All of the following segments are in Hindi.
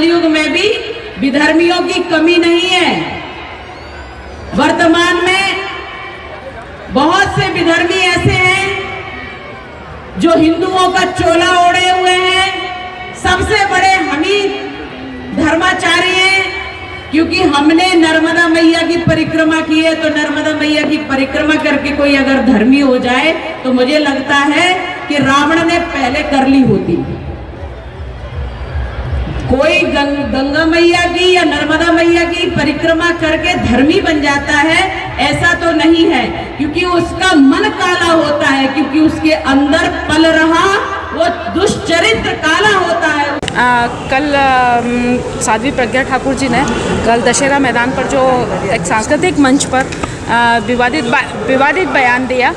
कलयुग में भी विधर्मियों की कमी नहीं है। वर्तमान में बहुत से विधर्मी ऐसे हैं जो हिंदुओं का चोला ओढ़े हुए हैं। सबसे बड़े हम ही धर्माचारी हैं, क्योंकि हमने नर्मदा मैया की परिक्रमा की है। तो नर्मदा मैया की परिक्रमा करके कोई अगर धर्मी हो जाए तो मुझे लगता है कि रावण ने पहले कर ली होती। कोई गंगा मैया की या नर्मदा मैया की परिक्रमा करके धर्मी बन जाता है, ऐसा तो नहीं है, क्योंकि उसका मन काला होता है, क्योंकि उसके अंदर पल रहा वो दुष्चरित्र काला होता है। कल साध्वी प्रज्ञा ठाकुर जी ने कल दशहरा मैदान पर जो एक सांस्कृतिक मंच पर विवादित बयान दिया,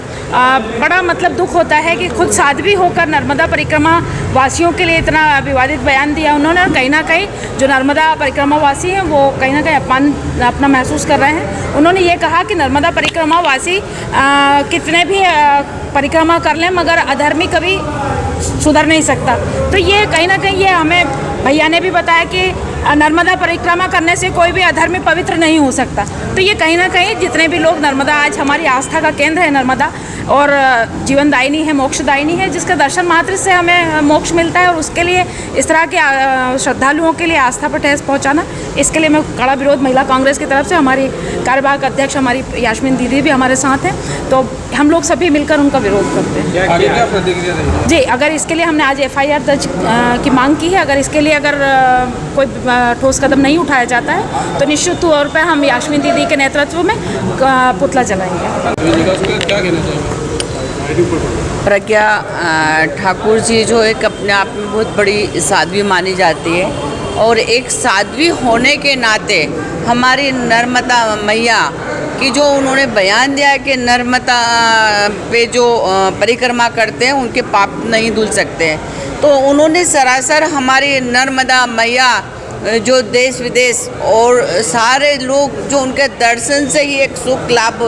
बड़ा मतलब दुख होता है कि खुद साध्वी होकर नर्मदा परिक्रमा वासियों के लिए इतना विवादित बयान दिया उन्होंने। और कहीं ना कहीं जो नर्मदा परिक्रमा वासी हैं वो कहीं ना कहीं अपमान अपना महसूस कर रहे हैं। उन्होंने ये कहा कि नर्मदा परिक्रमा वासी कितने भी परिक्रमा कर लें मगर अधर्मी कभी सुधर नहीं सकता। तो ये कहीं ना कहीं ये हमें भैया ने भी बताया कि नर्मदा परिक्रमा करने से कोई भी अधर्मी पवित्र नहीं हो सकता। तो ये कहीं ना कहीं जितने भी लोग नर्मदा, आज हमारी आस्था का केंद्र है नर्मदा, और जीवनदायिनी है, मोक्षदायिनी है, जिसका दर्शन मात्र से हमें मोक्ष मिलता है। और उसके लिए इस तरह के श्रद्धालुओं के लिए आस्था पर ठेस पहुंचाना, इसके लिए मैं कड़ा विरोध महिला कांग्रेस की तरफ से, हमारी कार्यवाहक अध्यक्ष हमारी यास्मीन दीदी भी हमारे साथ हैं, तो हम लोग सभी मिलकर उनका विरोध करते हैं। आगे क्या प्रतिक्रिया रहेगी? जी, अगर इसके लिए हमने आज FIR दर्ज की मांग की है। अगर इसके लिए अगर कोई ठोस कदम नहीं उठाया जाता है तो निश्चित तौर पर हम यास्मीन दीदी के नेतृत्व में पुतला जलाएंगे। क्या कहना चाहिए? प्रज्ञा ठाकुर जी जो एक अपने आप में बहुत बड़ी साध्वी मानी जाती है, और एक साध्वी होने के नाते हमारी नर्मदा मैया कि जो उन्होंने बयान दिया है कि नर्मदा पे जो परिक्रमा करते हैं उनके पाप नहीं धुल सकते हैं, तो उन्होंने सरासर हमारी नर्मदा मैया जो देश विदेश और सारे लोग जो उनके दर्शन से ही एक सुख लाभ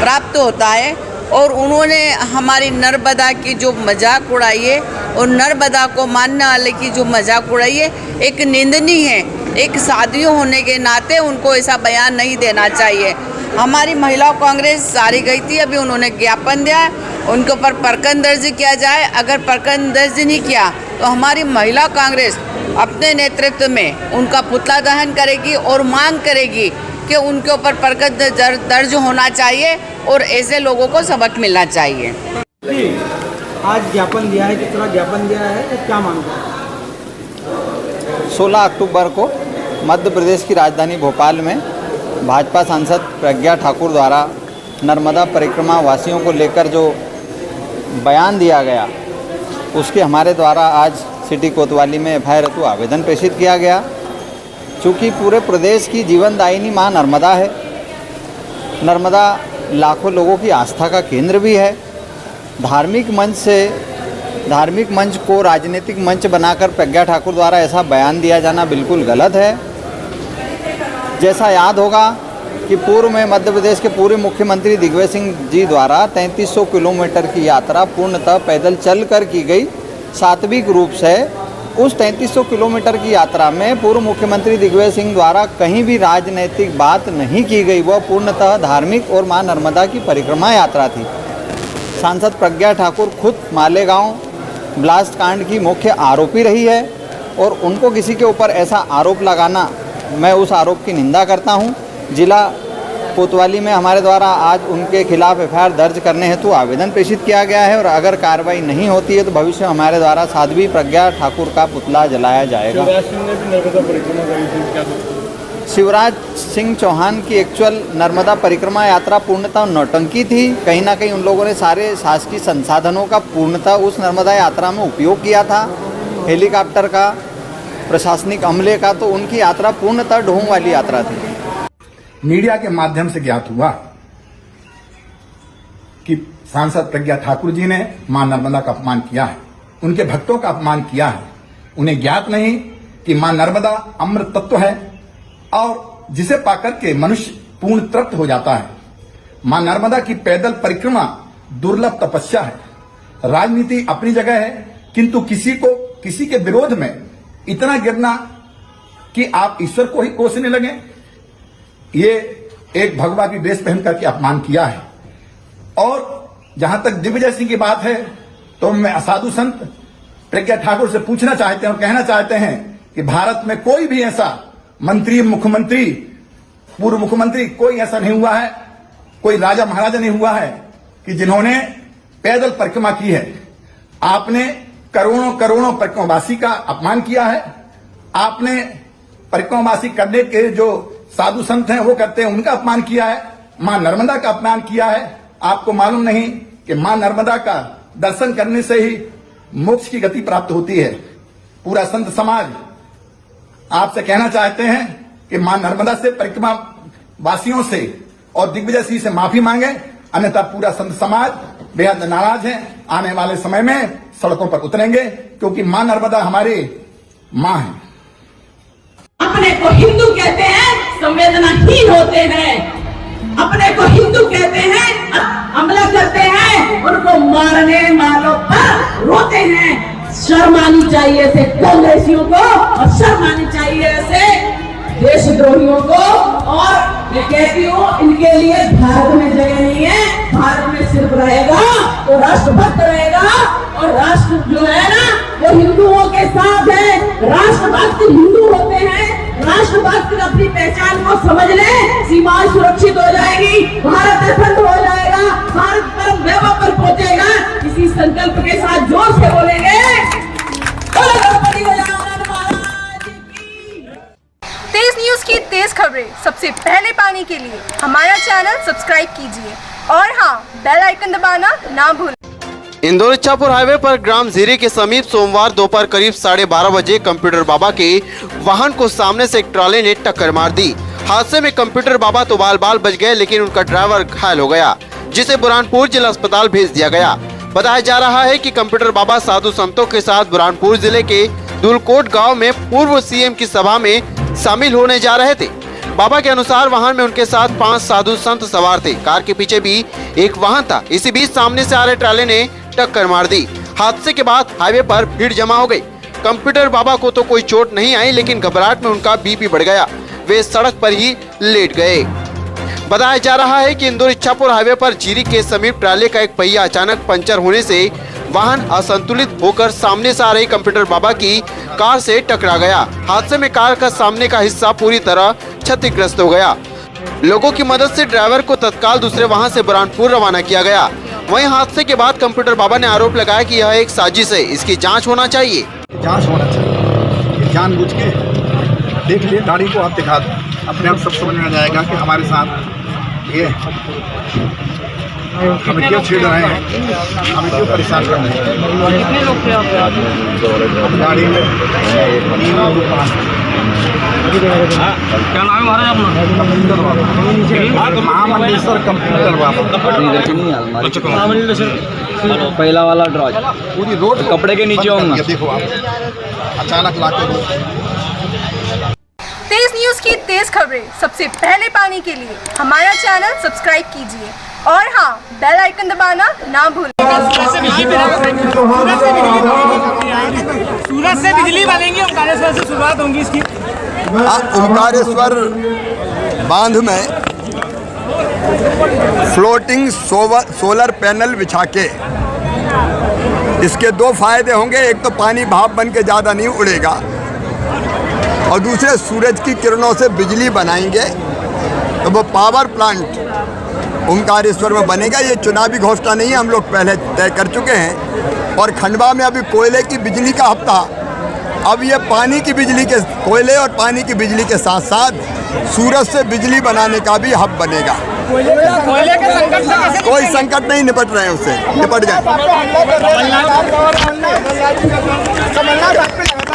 प्राप्त होता है, और उन्होंने हमारी नर्मदा की जो मजाक उड़ाई है और नर्मदा को मानने वाले की जो मजाक उड़ाई है, एक निंदनीय है। एक साध्वी होने के नाते उनको ऐसा बयान नहीं देना चाहिए। हमारी महिला कांग्रेस सारी गई थी, अभी उन्होंने ज्ञापन दिया है, उनके ऊपर प्रकरण दर्ज किया जाए। अगर प्रकरण दर्ज नहीं किया तो हमारी महिला कांग्रेस अपने नेतृत्व में उनका पुतला दहन करेगी और मांग करेगी कि उनके ऊपर प्रकरण दर्ज होना चाहिए और ऐसे लोगों को सबक मिलना चाहिए। आज ज्ञापन दिया है, कितना ज्ञापन दिया है, तो क्या मांगता है? 16 अक्टूबर को मध्य प्रदेश की राजधानी भोपाल में भाजपा सांसद प्रज्ञा ठाकुर द्वारा नर्मदा परिक्रमा वासियों को लेकर जो बयान दिया गया, उसके हमारे द्वारा आज सिटी कोतवाली में FIR हेतु आवेदन प्रेषित किया गया। चूँकि पूरे प्रदेश की जीवनदायिनी माँ नर्मदा है, नर्मदा लाखों लोगों की आस्था का केंद्र भी है। धार्मिक मंच को राजनीतिक मंच बनाकर प्रज्ञा ठाकुर द्वारा ऐसा बयान दिया जाना बिल्कुल गलत है। जैसा याद होगा कि पूर्व में मध्य प्रदेश के पूर्व मुख्यमंत्री दिग्विजय सिंह जी द्वारा 3300 किलोमीटर की यात्रा पूर्णतः पैदल चलकर की गई। सात्विक रूप से उस 3300 किलोमीटर की यात्रा में पूर्व मुख्यमंत्री दिग्विजय सिंह द्वारा कहीं भी राजनीतिक बात नहीं की गई, वह पूर्णतः धार्मिक और मां नर्मदा की परिक्रमा यात्रा थी। सांसद प्रज्ञा ठाकुर खुद मालेगांव ब्लास्ट कांड की मुख्य आरोपी रही है, और उनको किसी के ऊपर ऐसा आरोप लगाना, मैं उस आरोप की निंदा करता हूं। जिला कोतवाली में हमारे द्वारा आज उनके खिलाफ FIR दर्ज करने हेतु आवेदन प्रेषित किया गया है, और अगर कार्रवाई नहीं होती है तो भविष्य में हमारे द्वारा साध्वी प्रज्ञा ठाकुर का पुतला जलाया जाएगा। शिवराज सिंह चौहान की एक्चुअल नर्मदा परिक्रमा यात्रा पूर्णतः नौटंकी थी। कहीं ना कहीं उन लोगों ने सारे शासकीय संसाधनों का पूर्णतः उस नर्मदा यात्रा में उपयोग किया था, हेलीकॉप्टर का, प्रशासनिक अमले का, तो उनकी यात्रा पूर्णतः ढोंग वाली यात्रा थी। मीडिया के माध्यम से ज्ञात हुआ कि सांसद प्रज्ञा ठाकुर जी ने मां नर्मदा का अपमान किया है, उनके भक्तों का अपमान किया है। उन्हें ज्ञात नहीं कि मां नर्मदा अमृत तत्व है और जिसे पाकर के मनुष्य पूर्ण तृप्त हो जाता है। मां नर्मदा की पैदल परिक्रमा दुर्लभ तपस्या है। राजनीति अपनी जगह है, किंतु किसी के विरोध में इतना गिरना कि आप ईश्वर को ही कोसने लगे। ये एक भगवा की ड्रेस पहन करके अपमान किया है। और जहां तक दिग्विजय सिंह की बात है, तो मैं साधु संत प्रज्ञा ठाकुर से पूछना चाहते हैं और कहना चाहते हैं कि भारत में कोई भी ऐसा मंत्री, मुख्यमंत्री, पूर्व मुख्यमंत्री कोई ऐसा नहीं हुआ है, कोई राजा महाराजा नहीं हुआ है कि जिन्होंने पैदल परिक्रमा की है। आपने करोड़ों करोड़ों परिक्रमावासी का अपमान किया है। आपने परिक्रमावासी करने के जो साधु संत हैं वो करते हैं, उनका अपमान किया है। मां नर्मदा का अपमान किया है। आपको मालूम नहीं कि मां नर्मदा का दर्शन करने से ही मोक्ष की गति प्राप्त होती है। पूरा संत समाज आपसे कहना चाहते हैं कि मां नर्मदा से, परिक्रमा वासियों से और दिग्विजय सिंह से माफी मांगे, अन्यथा पूरा संत समाज बेहद नाराज है। आने वाले समय में सड़कों पर उतरेंगे, क्योंकि मां नर्मदा हमारी मां है। अपने को हिंदू कहते हैं, संवेदनाहीन होते हैं। अपने को हिंदू कहते हैं, हमला करते हैं, उनको मारने वालों पर रोते हैं। शर्म आनी चाहिए ऐसे कांग्रेसियों को, और शर्म आनी चाहिए ऐसे देशद्रोहियों को। और मैं कहती हूँ, इनके लिए भारत में जगह नहीं है। भारत में सिर्फ रहेगा तो राष्ट्रभक्त रहेगा, और राष्ट्र जो है ना वो हिंदुओं के साथ है। राष्ट्रभक्त हिंदू होते हैं। राष्ट्रभक्त अपनी पहचान को समझ ले, सीमाएं सुरक्षित हो जाएगी, भारत अखंड हो जाएगा, भारत परम वैभव पर पहुंचेगा। इसी संकल्प के साथ जोर से बोलेंगे, बोलो गणपति गजानन महाराज की। तेज न्यूज की तेज खबरें सबसे पहले पाने के लिए हमारा चैनल सब्सक्राइब कीजिए और हाँ, बेल आइकन दबाना ना भूलें। इंदौर इच्छापुर हाईवे पर ग्राम जीरी के समीप सोमवार दोपहर करीब 12:30 बजे कंप्यूटर बाबा के वाहन को सामने से एक ट्राले ने टक्कर मार दी। हादसे में कंप्यूटर बाबा तो बाल बाल बच गए, लेकिन उनका ड्राइवर घायल हो गया, जिसे बुरहानपुर जिला अस्पताल भेज दिया गया। बताया जा रहा है कि कंप्यूटर बाबा साधु संतों के साथ बुरहानपुर जिले के दुलकोट गाँव में पूर्व सीएम की सभा में शामिल होने जा रहे थे। बाबा के अनुसार वाहन में उनके साथ 5 साधु संत सवार थे। कार के पीछे भी एक वाहन था। इसी बीच सामने से आ रहे ट्राले ने टक्कर मार दी। हादसे के बाद हाईवे पर भीड़ जमा हो गई। कंप्यूटर बाबा को तो कोई चोट नहीं आई, लेकिन घबराहट में उनका बीपी बढ़ गया। वे सड़क पर ही लेट गए। बताया जा रहा है कि इंदौर इच्छापुर हाईवे पर जीरी के समीप ट्राले का एक पहिया अचानक पंचर होने से वाहन असंतुलित होकर सामने से आ रही कंप्यूटर बाबा की कार से टकरा गया। हादसे में कार का सामने का हिस्सा पूरी तरह क्षतिग्रस्त हो गया। लोगों की मदद से ड्राइवर को तत्काल दूसरे वाहन से बुरहानपुर रवाना किया गया। वहीं हादसे के बाद कंप्यूटर बाबा ने आरोप लगाया कि यह एक साजिश है, इसकी जांच होना चाहिए। जांच होना चाहिए। जानबूझ के देख लिए, गाड़ी को आप दिखा दो, अपने आप सब समझ में आ जाएगा कि हमारे साथ ये हमें क्यों छेड़ रहे हैं, हमें क्यों परेशान कर रहे हैं। कितने लोग थे आप गाड़ी में? क्या नाम है महाराज अपना? महामंडलेश्वर कंप्यूटर बाबा। पहला वाला ड्रॉज पूरी रोड कपड़े के नीचे होंगे। देखो आप अचानक लाके तेज न्यूज की तेज खबरें सबसे पहले पाने के लिए हमारा चैनल सब्सक्राइब कीजिए और हाँ, बेल आइकन दबाना ना भूलें। सूरत से बिजली बनेंगी, ओंकारेश्वर से शुरुआत होंगी इसकी। ओंकारेश्वर बांध में फ्लोटिंग सोलर पैनल बिछा के इसके 2 फायदे होंगे। एक तो पानी भाप बन के ज़्यादा नहीं उड़ेगा, और दूसरे सूरज की किरणों से बिजली बनाएंगे तो वो पावर प्लांट ओंकारेश्वर में बनेगा। ये चुनावी घोषणा नहीं है, हम लोग पहले तय कर चुके हैं। और खंडवा में अभी कोयले की बिजली का हफ्ता, अब ये पानी की बिजली के, कोयले और पानी की बिजली के साथ साथ सूरज से बिजली बनाने का भी हब बनेगा। कोयले के संकट से कैसे कोई संकट नहीं, निपट रहे हैं उससे, निपट गए।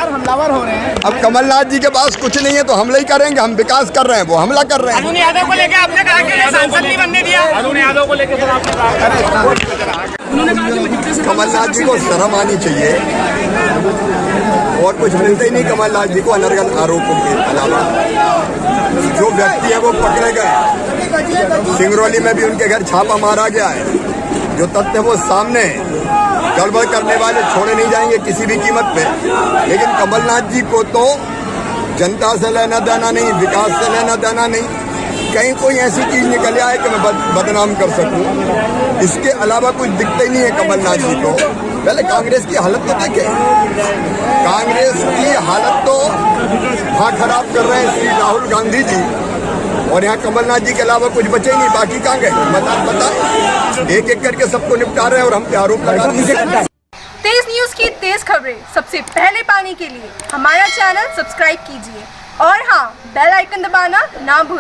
हमलावर हो रहे हैं। अब कमलनाथ जी के पास कुछ नहीं है तो हमला ही करेंगे। हम विकास कर रहे हैं, वो हमला कर रहे हैं। अरुण यादव को लेकर आपने कहा कि सांसद नहीं बनने दिया। अरुण यादव को लेकर कमलनाथ जी को शर्म आनी चाहिए, और कुछ मिलते ही नहीं कमलनाथ जी को अनर्गल आरोपों के अलावा। जो व्यक्ति है वो पकड़े गए। सिंगरौली में भी उनके घर छापा मारा गया है। जो तथ्य वो सामने, गड़बड़ करने वाले छोड़े नहीं जाएंगे किसी भी कीमत पे। लेकिन कमलनाथ जी को तो जनता से लेना देना नहीं, विकास से लेना देना नहीं, कहीं कोई ऐसी चीज निकल आए कि मैं बदनाम कर सकूं। इसके अलावा कुछ दिखता ही नहीं है कमलनाथ जी को। पहले कांग्रेस की हालत तो देखें, कांग्रेस की हालत तो वहाँ खराब कर रहे हैं श्री राहुल गांधी जी, और यहाँ कमलनाथ जी के अलावा कुछ बचे ही नहीं। बाकी कहाँ गए बता, एक एक करके सबको निपटा रहे हैं और हम पे आरोप लगा रहे हैं। तेज न्यूज की तेज खबरें सबसे पहले पाने के लिए हमारा चैनल सब्सक्राइब कीजिए और हाँ, बेल आइकन दबाना ना भूलें।